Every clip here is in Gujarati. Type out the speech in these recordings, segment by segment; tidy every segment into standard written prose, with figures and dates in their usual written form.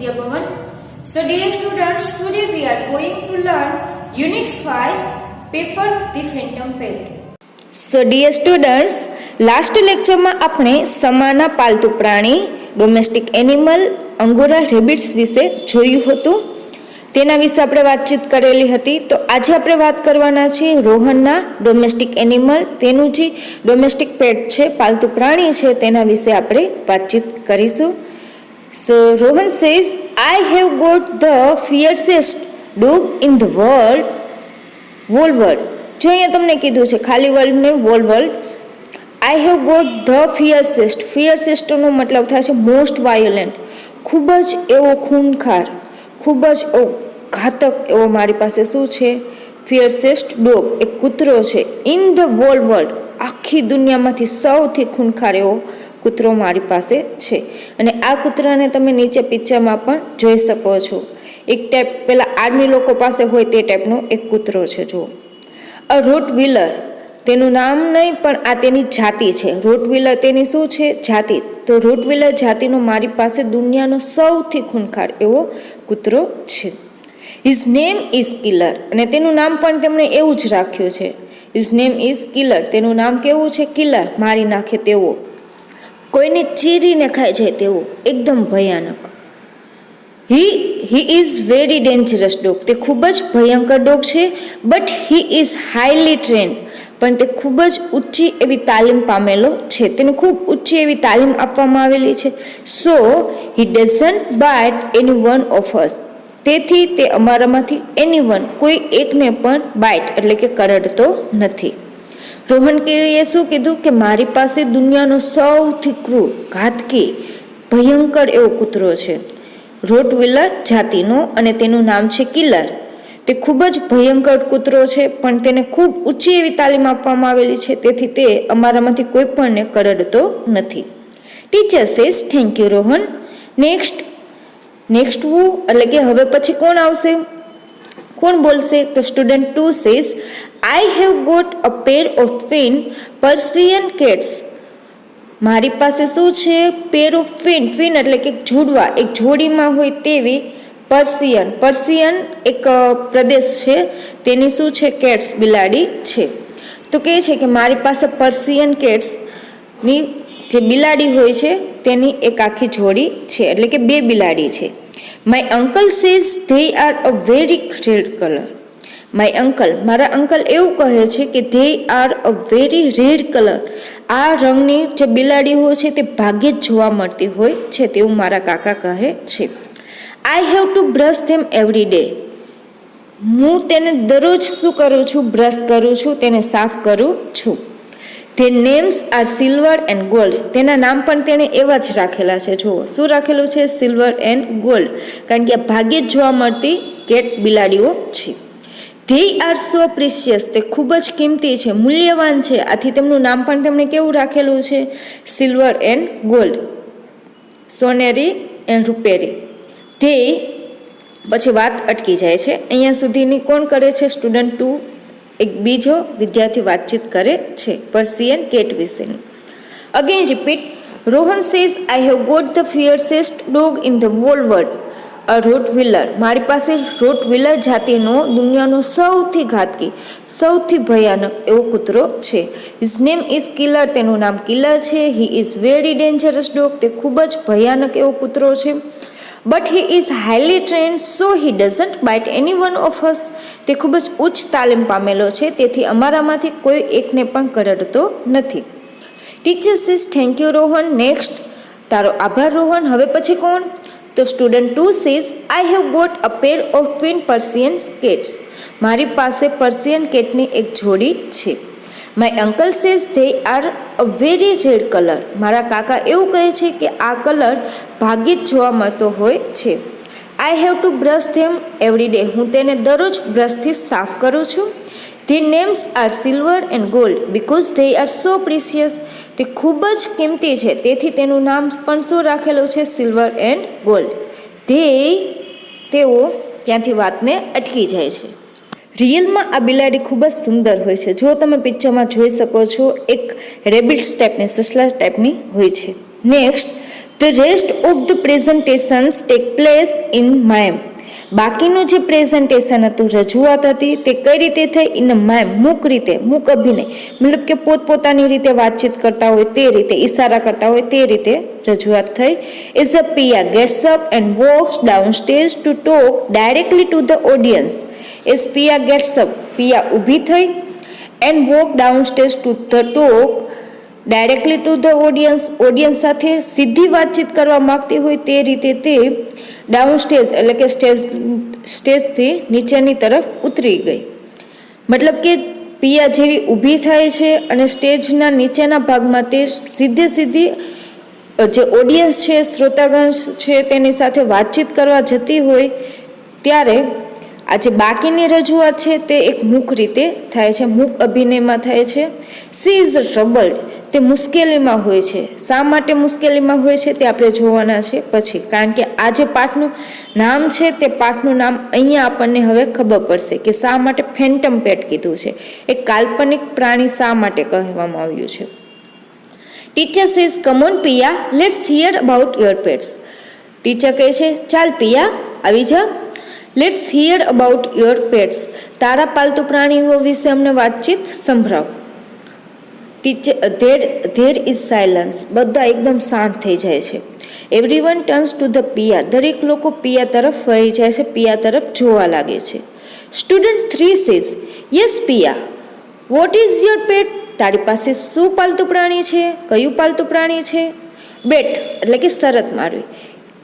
Vidya Bhavan. So dear students, today we are going to learn Unit 5, Paper the Phantom Pet. So dear students, last lecture માં આપણે સમાના પાલતુ પ્રાણી, ડોમેસ્ટિક એનિમલ, અંગોરા રેબિટ્સ વિશે જોયું હતું. તેના વિશે આપણે વાતચીત કરેલી હતી. તો આજે આપણે વાત કરવાના છીએ રોહનના ડોમેસ્ટિક એનિમલ, તેનું જે ડોમેસ્ટિક પેટ છે, પાલતુ પ્રાણી છે, તેના વિશે આપણે વાતચીત કરીશું. So Rohan says, I have got the fiercest dog in the world, whole world. જો અહીંયા તમને કીધું છે ખાલી વર્લ્ડ ને whole world. I have got the fiercest. ફિયરસેસ્ટનો મતલબ થાય છે મોસ્ટ વાયોલેન્ટ, ખૂબ જ એવો ખૂનખાર, ખૂબ જ એવો ઘાતક એવો મારી પાસે શું છે? ફિયરસેસ્ટ ડોગ, એક કૂતરો છે. ઇન ધ વોલ વર્લ્ડ, આખી દુનિયામાંથી સૌથી ખૂનખાર એવો કૂતરો મારી પાસે છે. અને આ કૂતરાને તમે નીચે પિક્ચરમાં પણ જોઈ શકો છો. એક ટાઈપ પેલા આર્મી લોકો પાસે હોય તે ટાઈપનો એક કૂતરો છે. જો અ રોટવીલર, તેનું નામ નહીં પણ આ તેની જાતિ છે. રોટવીલર તેની શું છે? જાતિ. તો રોટવીલર જાતિનો મારી પાસે દુનિયાનો સૌથી ખૂનખાર એવો કૂતરો છે. હિઝ નેમ ઇઝ કિલર, અને તેનું નામ પણ તેમણે એવું જ રાખ્યું છે. હિઝ નેમ ઇઝ કિલર, તેનું નામ કેવું છે? કિલર, મારી નાખે તેવો, કોઈને ચીરીને ખાઈ જાય તેવો, એકદમ ભયાનક. હી ઇઝ વેરી ડેન્જરસ ડોગ, તે ખૂબ જ ભયંકર ડોગ છે. But he is highly trend, પણ તે ખૂબ જ ઊંચી એવી તાલીમ પામેલો છે. તેને ખૂબ ઊંચી એવી તાલીમ આપવામાં આવેલી છે. So he doesn't bite any one of us, તેથી તે અમારામાંથી એની વન, કોઈ એકને પણ બાઇટ એટલે કે કરડતો નથી. રોહન કેવીએ શું કીધું કે મારી પાસે દુનિયાનો સૌથી ક્રૂર, ઘાતકી, ભયંકર એવો કૂતરો છે, રોટવીલર જાતિનો, અને તેનું નામ છે કિલર. તે ખૂબ જ ભયંકર કૂતરો છે, પણ તેને ખૂબ ઊંચી એવી તાલીમ આપવામાં આવેલી છે, તેથી તે અમારામાંથી કોઈ પણને કરડતો નથી. Teacher says thank you Rohan. Next વુ, એટલે કે હવે પછી કોણ આવશે? કોણ બોલશે? તો student 2 says, I have got a pair of twin Persian cats. મારી પાસે શું છે? પેર ઓફ ટ્વિન. ટ્વિન એટલે કે જોડવા, એક જોડીમાં હોય તેવી પર્સિયન એક પ્રદેશ છે, તેની શું છે? કેટ્સ, બિલાડી છે. તો કહે છે કે મારી પાસે પર્સિયન કેટ્સની જે બિલાડી હોય છે તેની એક આખી જોડી છે, એટલે કે બે બિલાડી છે. My uncle says they are a very red colour. My uncle, મારા અંકલ એવું કહે છે કે they are a very red colour, આ રંગની જે બિલાડી હોય છે તે ભાગ્યે જ જોવા મળતી હોય છે, તેવું મારા કાકા કહે છે. I have to brush them every day. હું તેને દરરોજ શું કરું છું? બ્રશ કરું છું, તેને સાફ કરું છું. They names are silver and gold. તેના નામ પણ તેણે એવા જ રાખેલા છે. જુઓ શું રાખેલું છે? સિલ્વર એન્ડ ગોલ્ડ, કારણ કે આ ભાગ્યે જ જોવા મળતી કેટ બિલાડીઓ છે. ધે આર સો પ્રિશિયસ, તે ખૂબ જ કિંમતી છે, મૂલ્યવાન છે, આથી તેમનું નામ પણ તેમણે કેવું રાખેલું છે? સિલ્વર એન્ડ ગોલ્ડ, સોનેરી એન્ડ રૂપેરી. ધે, પછી વાત અટકી જાય છે. અહીંયા સુધીની કોણ કરે છે? સ્ટુડન્ટ 2 એક બીજો વિદ્યાર્થી વાતચીત કરે છે પર્સિયન કેટ વિશેની. Again repeat. Rohan says I have got the fiercest dog in the whole world, a Rottweiler. મારી પાસે રોટવીલર જાતિનો દુનિયાનો સૌથી ઘાતકી, સૌથી ભયાનક એવો કૂતરો છે. હિઝ નેમ ઇઝ કિલર, તેનું નામ કિલર છે. He is very dangerous dog, તે ખૂબ જ ભયાનક એવો કૂતરો છે. But he is highly trained, so he doesn't bite any one of us. તે ખૂબ જ ઉચ્ચ તાલીમ પામેલો છે, તેથી અમારામાંથી કોઈ એકને પણ કરડતો નથી. Teacher says thank you Rohan. Next, તારો આભાર રોહન. હવે પછી કોણ? તો student 2 says I have got a pair of twin Persian cats. મારી પાસે પર્સિયન કેટની એક જોડી છે. My uncle says they are a very red colour. મારા કાકા એવું કહે છે કે આ કલર ભાગ્યે જ જોવા મળતો હોય છે. I have to brush them every day. હું તેને દરરોજ બ્રશથી સાફ કરું છું. They names are silver and gold because they are so precious. તે ખૂબ જ કિંમતી છે, તેથી તેનું નામ પણ શું રાખેલું છે? Silver and gold. તેઓ ત્યાંથી વાતને અટકી જાય છે. રિયલમાં આ બિલાડી ખૂબ જ સુંદર હોય છે. જો તમે પિક્ચરમાં જોઈ શકો છો, એક રેબિટ્સ ટાઈપની, સસલા ટાઈપની હોય છે. Next, the rest of the presentations take place in mime. બાકીનું જે પ્રેઝન્ટેશન હતું, રજૂઆત હતી, તે કઈ રીતે થઈ? ઇન માઇમ, મૂક રીતે, મૂક અભિનય, મતલબ કે પોતપોતાની રીતે વાતચીત કરતા હોય તે રીતે, ઈશારા કરતા હોય તે રીતે રજૂઆત થઈ. Is a Pia gets up and walks down stage to talk directly to the audience. Is Pia gets up, Pia ઊભી થઈ, and walk down stage to the talk directly to the audience, audience સાથે સીધી વાતચીત કરવા માગતી હોય તે રીતે તે ડાઉન સ્ટેજ એટલે કે સ્ટેજથી નીચેની તરફ ઉતરી ગઈ. મતલબ કે પિયા જેવી ઊભી થાય છે અને સ્ટેજના નીચેના ભાગમાં તે સીધી જે ઓડિયન્સ છે, શ્રોતાગણ છે, તેની સાથે વાતચીત કરવા જતી હોય ત્યારે આ જે બાકીની રજૂઆત છે તે એક મૂક રીતે થાય છે, મૂક અભિનયમાં થાય છે. સી ઇઝ ટ્રબલ્ડ, તે મુશ્કેલીમાં હોય છે. શા માટે મુશ્કેલીમાં હોય છે તે આપણે જોવાના છે પછી, કારણ કે આ જે પાઠનું નામ છે તે પાઠનું નામ અહીંયા આપણને હવે ખબર પડશે કે શા માટે ફેન્ટમ પેટ કીધું છે, એક કાલ્પનિક પ્રાણી શા માટે કહેવામાં આવ્યું છે. Teacher says come on Pia, let's hear about your pets. Teacher કહે છે ચાલ પિયા આવી જા, let's hear about your pets, તારા પાલતુ પ્રાણીઓ વિશે અમને વાતચીત સંભળાવ. ટીચર ધેર ઇઝ સાયલન્સ, બધા એકદમ શાંત થઈ જાય છે. Everyone turns to the Pia, દરેક લોકો પિયા તરફ વળી જાય છે, પિયા તરફ જોવા લાગે છે. Student 3 says yes Pia, what is your pet, તારી પાસે શું પાલતુ પ્રાણી છે, કયું પાલતુ પ્રાણી છે. બેટ એટલે કે શરત મારવી.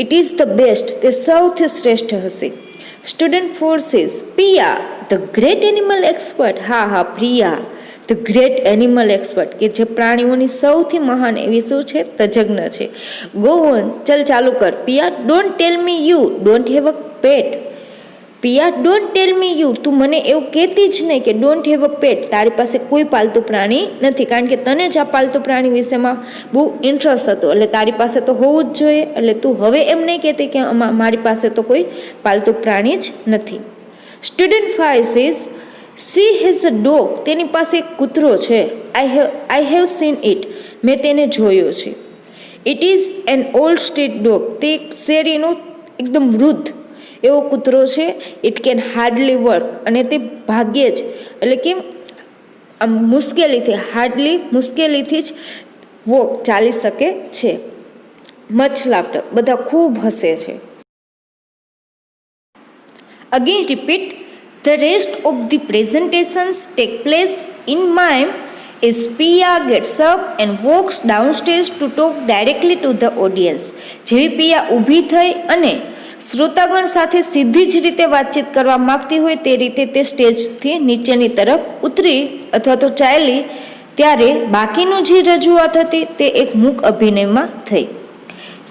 ઇટ ઇઝ ધ બેસ્ટ, તે સૌથી શ્રેષ્ઠ હશે. Student 4 says Piya the great animal expert, હા હા Priya the great animal expert, કે જે પ્રાણીઓની સૌથી મહાન એવી શું છે, તજજ્ઞ છે. ગો ઓન, ચલ ચાલુ કર. Pia don't tell me you don't have a pet, Pia don't tell me you, તું મને એવું કહેતી જ નહીં કે ડોન્ટ હેવ અ પેટ, તારી પાસે કોઈ પાલતુ પ્રાણી નથી, કારણ કે તને જ આ પાલતુ પ્રાણી વિશેમાં બહુ ઇન્ટરેસ્ટ હતો, એટલે તારી પાસે તો હોવું જ જોઈએ. એટલે તું હવે એમ નહીં કહેતી કે મારી પાસે તો કોઈ પાલતુ પ્રાણી જ નથી. Student 5 says she has a dog, તેની પાસે એક કૂતરો છે. આઈ હેવ સીન ઇટ, મેં તેને જોયો છે. It is an old street dog, તે એક શેરીનો એકદમ વૃદ્ધ એવો કૂતરો છે. ઇટ કેન હાર્ડલી વર્ક, અને તે ભાગ્યે જ એટલે કે આમ મુશ્કેલીથી જ વોક ચાલી શકે છે. મચ લાફ્ટર, બધા ખૂબ હસે છે. Again repeat, the rest of the presentations take place in mime is Pia gets up and walks downstairs to talk directly to the audience. જેવી પિયા ઊભી થઈ અને શ્રોતાગણ સાથે સીધી જ રીતે વાતચીત કરવા માંગતી હોય તે રીતે તે સ્ટેજથી નીચેની તરફ ઉતરી અથવા તો ચાલી ત્યારે બાકીનું જે રજૂઆત હતી તે એક મૂક અભિનયમાં થઈ.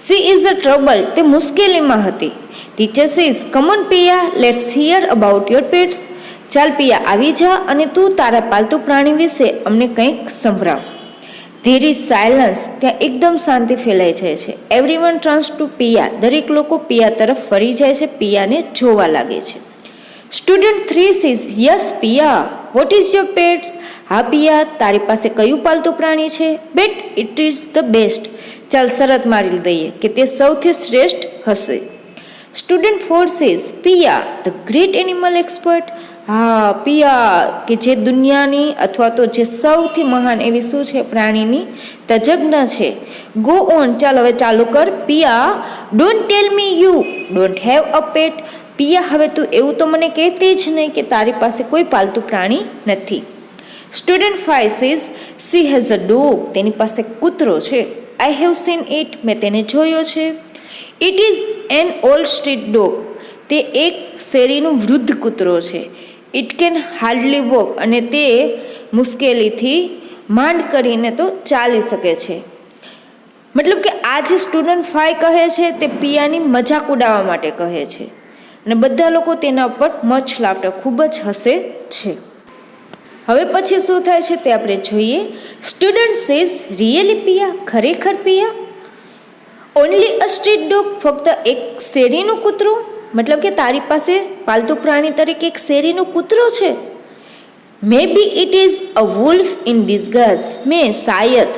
સી ઇઝ અ ટ્રબલ, તે મુશ્કેલીમાં હતી. Teacher says come on Pia, let's hear about your pets, ચાલ પિયા આવી જા અને તું તારા પાલતુ પ્રાણી વિશે અમને કંઈક સંભળાવ. ધેર ઇઝ સાયલન્સ, ત્યાં એકદમ શાંતિ ફેલાઈ જાય છે. એવરીવન ટર્ન્સ ટુ પિયા, દરેક લોકો પિયા તરફ ફરી જાય છે, પિયાને જોવા લાગે છે. Student 3 says yes Pia, what is your pets, હા પિયા તારી પાસે કયું પાલતુ પ્રાણી છે. બેટ ઇટ ઇઝ ધ બેસ્ટ, ચાલ શરત મારી દઈએ કે તે સૌથી શ્રેષ્ઠ હશે. Student 4 says Piya the great animal expert, હા પિયા કે જે દુનિયાની અથવા તો જે સૌથી મહાન એવી શું છે પ્રાણીની તજજ્ઞ છે. ગો ઓન, ચાલ હવે ચાલુ કર. Pia don't tell me you don't have a pet, Pia હવે તું એવું તો મને કહેતી જ નહીં કે તારી પાસે કોઈ પાલતુ પ્રાણી નથી. Student 5 says she has a dog, તેની પાસે કૂતરો છે. આઈ હેવ સીન ઇટ, મેં તેને જોયો છે. It is an old street dog, તે એક શેરીનું વૃદ્ધ કૂતરો છે. ઇટ કેન હાર્ડલી વોક, અને તે મુશ્કેલીથી માંડ કરીને તો ચાલી શકે છે. મતલબ કે આ જે સ્ટુડન્ટ 5 કહે છે તે પિયાની મજાક ઉડાવવા માટે કહે છે અને બધા લોકો તેના ઉપર મચ લાફ્ટર ખૂબ જ હસે છે. હવે પછી શું થાય છે તે આપણે જોઈએ. સ્ટુડન્ટ સેઝ રિયલી પિયા, ખરેખર પિયા. ઓનલી અ સ્ટ્રીટ ડોગ, ફક્ત એક શેરીનું કૂતરું, મતલબ કે તારી પાસે પાલતુ પ્રાણી તરીકે એક શેરીનો કૂતરો છે. Maybe it is a wolf in disguise, મેં શાયદ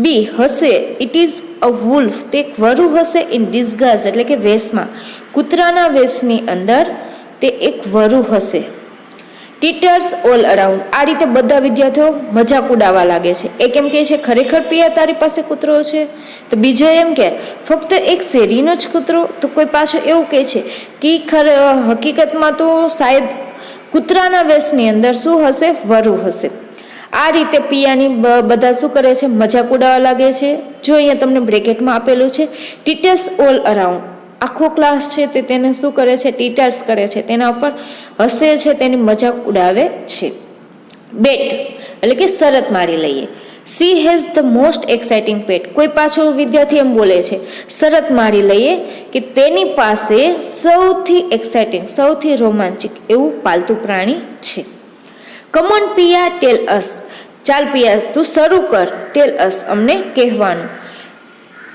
બી હશે it is a a wolf, તે એક વરુ હશે. ઇન ડિસ્ગાઇઝ એટલે કે વેશમાં, કૂતરાના વેશની અંદર તે એક વરુ હશે. ટીચર્સ ઓલ અરાઉન્ડ, આ રીતે બધા વિદ્યાર્થીઓ મજાક ઉડાવવા લાગે છે. એક એમ કહે છે ખરેખર પિયા તારી પાસે કૂતરો છે, તો બીજો એમ કે ફક્ત એક શેરીનો જ કૂતરો, તો કોઈ પાછું એવું કહે છે કે હકીકતમાં તો શાયદ કૂતરાના વેશની અંદર શું હશે, વરુ હશે. આ રીતે પિયાની બધા શું કરે છે, મજાક ઉડાવવા લાગે છે. જો અહીંયા તમને બ્રેકેટમાં આપેલું છે ટીચર્સ ઓલ અરાઉન્ડ, આખો ક્લાસ છે તે તેને શું કરે છે, ટીટર્સ કરે છે, તેના ઉપર હસે છે, તેની મજાક ઉડાવે છે. બેટ એટલે કે શરત મારી લઈએ. She has the most exciting pet, કોઈ પાછો વિદ્યાર્થી એમ બોલે છે શરત મારી લઈએ કે તેની પાસે સૌથી એક્સાઇટિંગ, સૌથી રોમાંચિક એવું પાલતુ પ્રાણી છે. કમ ઓન પિયા ટેલ અસ, ચાલ પિયા તું શરૂ કર, ટેલ અસ અમને કહેવાનું.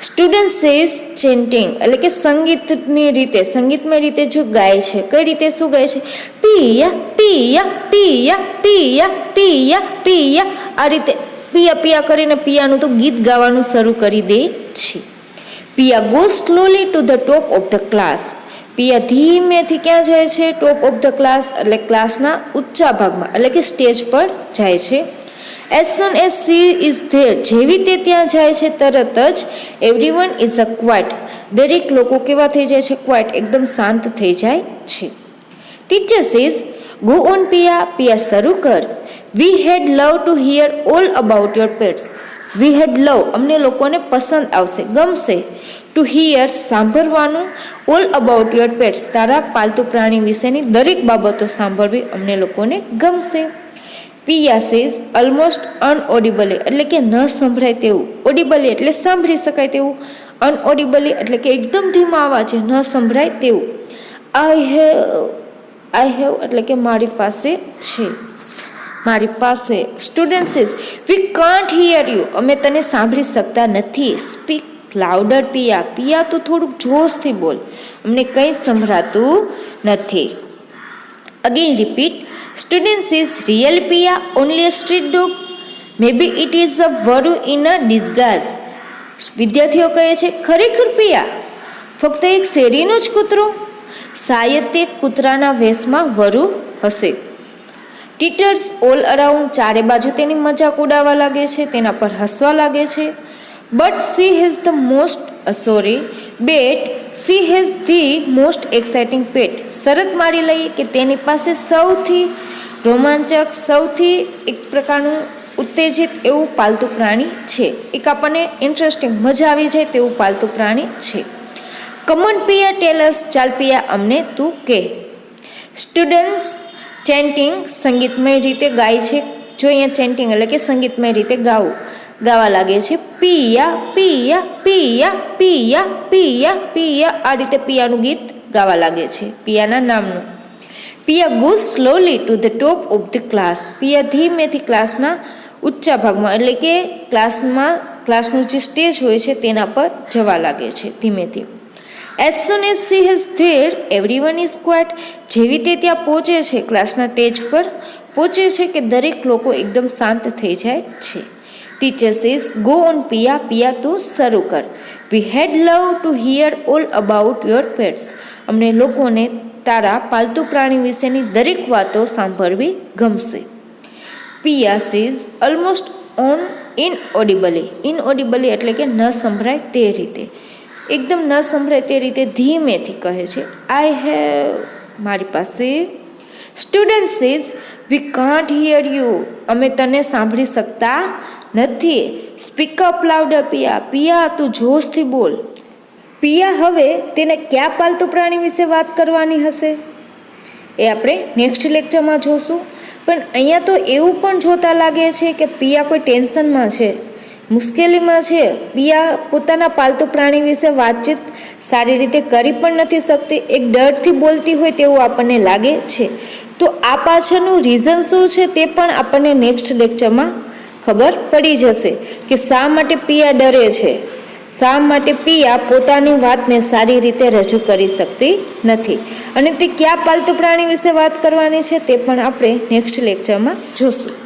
સ્ટુડન્ટ સેઝ ચેન્ટિંગ એટલે કે સંગીતની રીતે, સંગીતમય રીતે જો ગાય છે, કઈ રીતે શું ગાય છે, પિયા પિયા પિયા પિયા પિયા પિયા, આ રીતે પિયા પિયા કરીને પિયાનું તો ગીત ગાવાનું શરૂ કરી દે છે. Piya go slowly to the top of the class, Piya ધીમેથી ક્યાં જાય છે, ટોપ ઓફ ધ ક્લાસ એટલે ક્લાસના ઊંચા ભાગમાં એટલે કે સ્ટેજ પર જાય છે. As soon as she is there, જેવી તે ત્યાં જાય છે તરત જ everyone is a quiet, દરેક લોકો કેવા થઈ જાય છે, ક્વાઇટ, એકદમ શાંત થઈ જાય છે. Teacher says, go on પિયા, પિયા શરૂ કર. We had love to hear all about your pets. We had love, અમને લોકોને પસંદ આવશે, ગમશે. To hear, સાંભળવાનું. All about your pets, તારા પાલતુ પ્રાણી વિશેની દરેક બાબતો સાંભળવી અમને લોકોને ગમશે. પિયા સેઝ ઓલમોસ્ટ અનઓડિબલી એટલે કે ન સંભળાય તેવું, ઓડિબલી એટલે સાંભળી શકાય તેવું, અનઓડિબલી એટલે કે એકદમ ધીમા અવાજે ન સંભળાય તેવું. આઈ હેવ એટલે કે મારી પાસે છે, મારી પાસે. Student says we can't here you, અમે તને સાંભળી શકતા નથી. સ્પીક લાઉડર પિયા, પિયા તું થોડુંક જોશથી બોલ, અમને કંઈ સંભળાતું નથી. Again repeat. Students is real Piya only a street dog? Maybe it is a વરુ in a disguise. વિદ્યાર્થીઓ કહે છે ખરેખર પિયા ફક્ત એક શેરીનો જ કૂતરો, શાયદ તે કૂતરાના વેશમાં વરુ હશે. ટીચર્સ ઓલ અરાઉન્ડ, ચારે બાજુ તેની મજાક ઉડાવવા લાગે છે, તેના પર હસવા લાગે છે. But she has the most pet she has the most exciting pet, શરત મારી લઈએ કે તેની પાસે સૌથી રોમાંચક, સૌથી એક પ્રકારનું ઉત્તેજિત એવું પાલતુ પ્રાણી છે, એક આપણને ઇન્ટરેસ્ટિંગ, મજા આવી જાય તેવું પાલતુ પ્રાણી છે. કમન પિયા ટેલ અસ, ચાલ પિયા અમને તું કે. સ્ટુડન્ટ્સ ચેન્ટિંગ, સંગીતમય રીતે ગાય છે. જો અહીંયા ચેન્ટિંગ એટલે કે સંગીતમય રીતે ગાવા લાગે છે. પિયા પિયા પિયા પિયા પિયા પિયા, આ રીતે પિયાનું ગીત ગાવા લાગે છે, પિયાના નામનું. Piya go slowly to the top of the class, Piya ધીમેથી ક્લાસના ઊંચા ભાગમાં એટલે કે ક્લાસનું જે સ્ટેજ હોય છે તેના પર જવા લાગે છે ધીમેથી. As soon as she is there, everyone is quiet, જેવી તે ત્યાં પહોંચે છે, ક્લાસના સ્ટેજ પર પહોંચે છે કે દરેક લોકો એકદમ શાંત થઈ જાય છે. ટીચર સેઝ ગો ઓન પિયા, પિયા તું શરૂ કર. We had love to hear all about your pets, અમને લોકોને તારા પાલતુ પ્રાણી વિશેની દરેક વાતો સાંભળવી ગમશે. પિયા સેઝ ઓલમોસ્ટ ઇનઓડિબલી એટલે કે ન સંભળાય તે રીતે, એકદમ ન સંભળાય તે રીતે ધીમેથી કહે છે. આઈ હેવ, મારી પાસે. Student says we can't here you, અમે તને સાંભળી શકતા નથી. સ્પીક અપ લાઉડર પિયા, પિયા તું જોશથી બોલ. પિયા હવે તેને કયા પાલતુ પ્રાણી વિશે વાત કરવાની હશે એ આપણે નેક્સ્ટ લેક્ચરમાં જોશું. પણ અહીંયા તો એવું પણ જોતા લાગે છે કે પિયા કોઈ ટેન્શનમાં છે, મુશ્કેલીમાં છે. પિયા પોતાના પાલતુ પ્રાણી વિશે વાતચીત સારી રીતે કરી પણ નથી શકતી, એક ડરથી બોલતી હોય તેવું આપણને લાગે છે. તો આ પાછળનું રીઝન શું છે તે પણ આપણને નેક્સ્ટ લેક્ચરમાં ખબર પડી જશે કે શા માટે પિયા ડરે છે, શા માટે પિયા પોતાની વાતને સારી રીતે રજૂ કરી શકતી નથી, અને તે કયા પાલતુ પ્રાણી વિશે વાત કરવાની છે તે પણ આપણે નેક્સ્ટ લેક્ચરમાં જોશું.